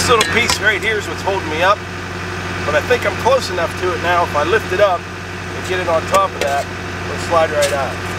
This little piece right here is what's holding me up, but I think I'm close enough to it now. If I lift it up and get it on top of that, it'll slide right out.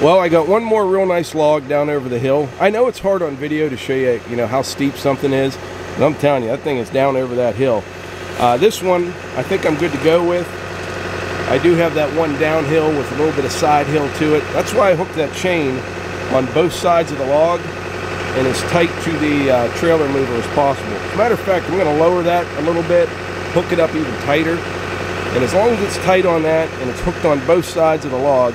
Well, I got one more real nice log down over the hill. I know it's hard on video to show you, how steep something is, but I'm telling you, that thing is down over that hill. This one, I think I'm good to go with. I do have that one downhill with a little bit of side hill to it. That's why I hooked that chain on both sides of the log and as tight to the trailer mover as possible. As a matter of fact, I'm going to lower that a little bit, hook it up even tighter. And as long as it's tight on that and it's hooked on both sides of the log,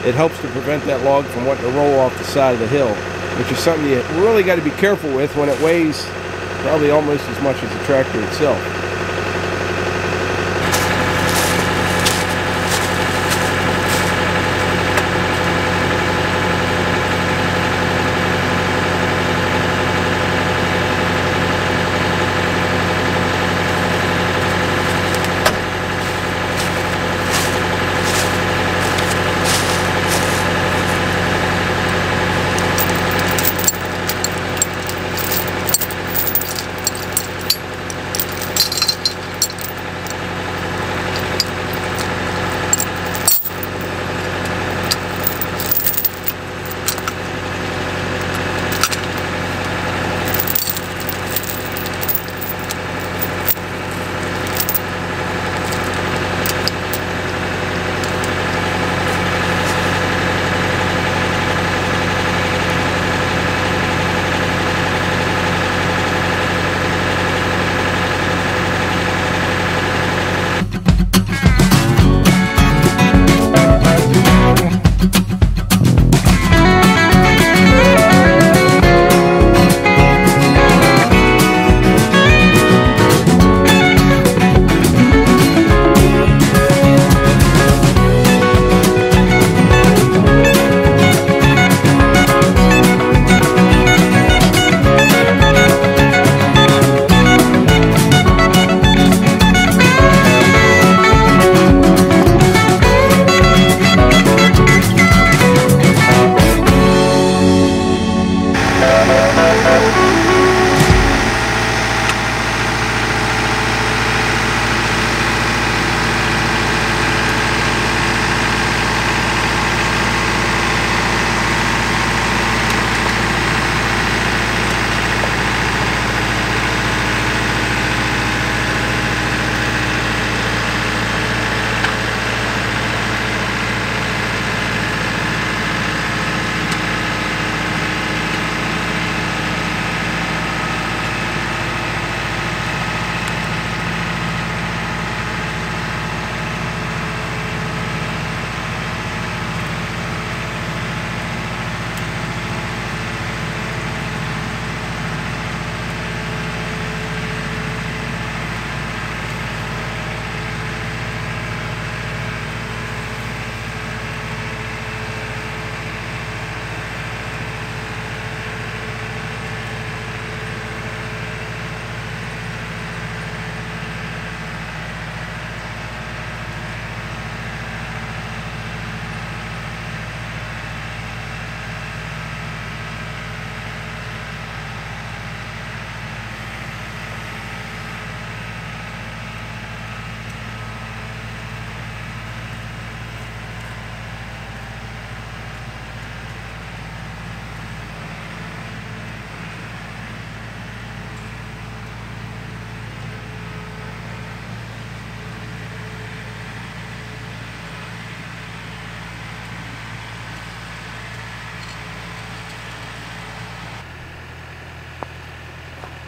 it helps to prevent that log from wanting to roll off the side of the hill, which is something you really got to be careful with when it weighs probably almost as much as the tractor itself.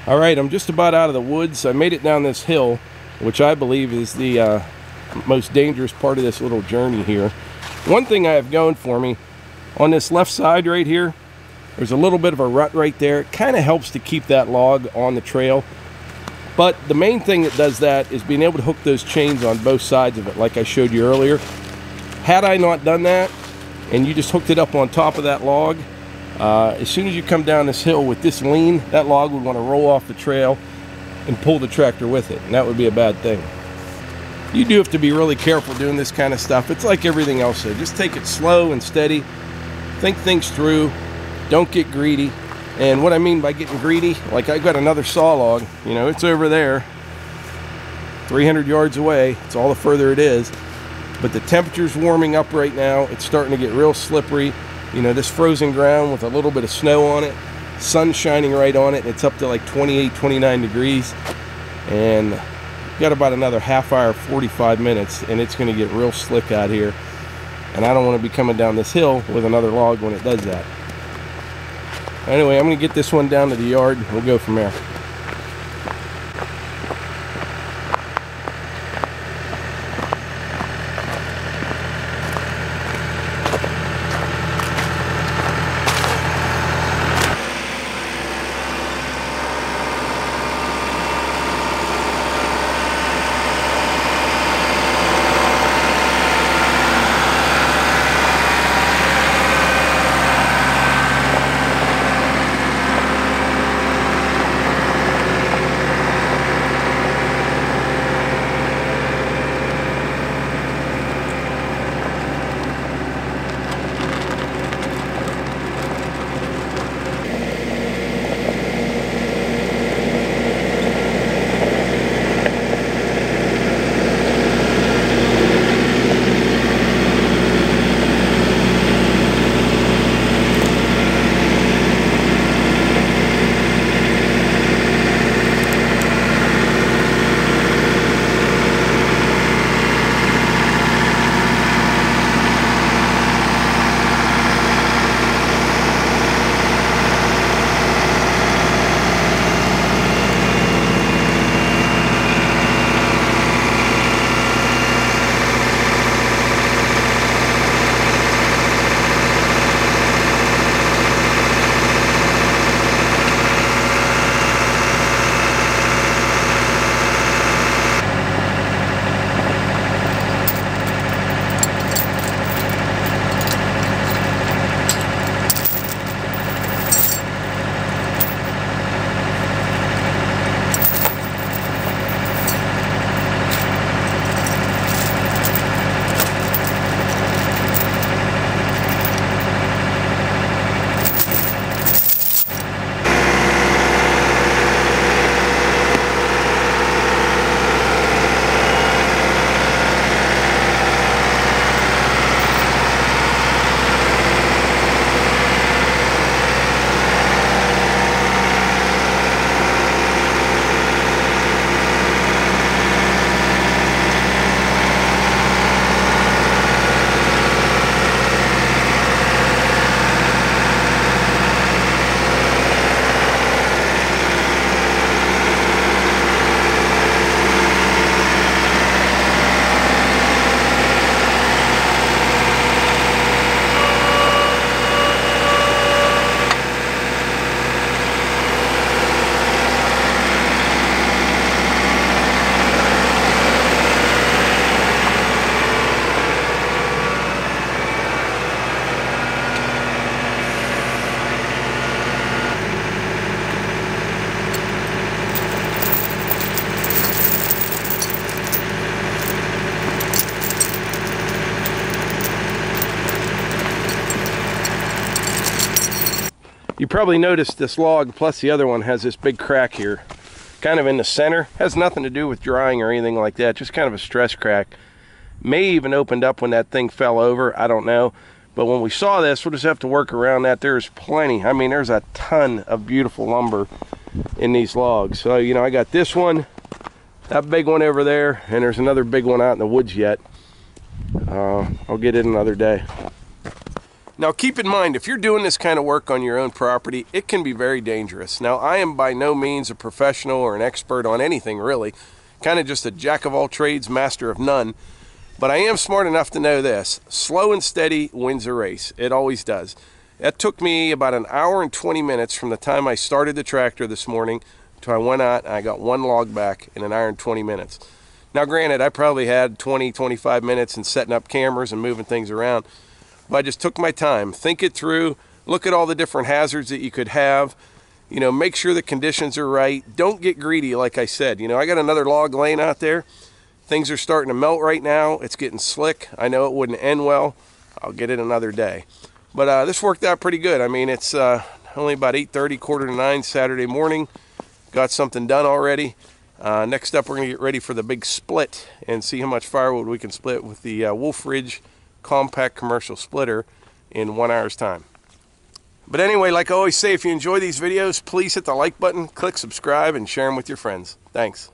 All right, I'm just about out of the woods. I made it down this hill, which I believe is the most dangerous part of this little journey here. One thing I have going for me, on this left side right here, there's a little bit of a rut right there. It kind of helps to keep that log on the trail. But the main thing that does that is being able to hook those chains on both sides of it, like I showed you earlier. Had I not done that, and you just hooked it up on top of that log, as soon as you come down this hill with this lean, that log would want to roll off the trail and pull the tractor with it, and that would be a bad thing. You do have to be really careful doing this kind of stuff. It's like everything else though. Just take it slow and steady. Think things through. Don't get greedy. And what I mean by getting greedy, like I got another saw log, you know, it's over there, 300 yards away. It's all the further it is. But the temperature's warming up right now. It's starting to get real slippery. You know, this frozen ground with a little bit of snow on it, sun shining right on it, and it's up to like 28, 29 degrees. And got about another half hour, 45 minutes, and it's going to get real slick out here. And I don't want to be coming down this hill with another log when it does that. Anyway, I'm going to get this one down to the yard, and we'll go from there. You probably noticed this log plus the other one has this big crack here, kind of in the center. Has nothing to do with drying or anything like that, just kind of a stress crack. May even opened up when that thing fell over, I don't know. But when we saw this, we'll just have to work around that. There's plenty, I mean, there's a ton of beautiful lumber in these logs. So, you know, I got this one, that big one over there, and there's another big one out in the woods yet. I'll get it another day. Now keep in mind, if you're doing this kind of work on your own property, it can be very dangerous. Now I am by no means a professional or an expert on anything really, kind of just a jack of all trades, master of none. But I am smart enough to know this: slow and steady wins a race. It always does. That took me about an hour and 20 minutes from the time I started the tractor this morning till I went out and I got one log back in an hour and 20 minutes. Now granted, I probably had 20-25 minutes in setting up cameras and moving things around, but I just took my time, think it through, look at all the different hazards that you could have, you know, make sure the conditions are right. Don't get greedy, like I said. You know, I got another log laying out there. Things are starting to melt right now. It's getting slick. I know it wouldn't end well. I'll get it another day. But this worked out pretty good. I mean, it's only about 8:30, quarter to 9 Saturday morning. Got something done already. Next up, we're going to get ready for the big split and see how much firewood we can split with the Wolf Ridge compact commercial splitter in 1 hour's time. But anyway, like I always say, if you enjoy these videos, please hit the like button, click subscribe, and share them with your friends. Thanks.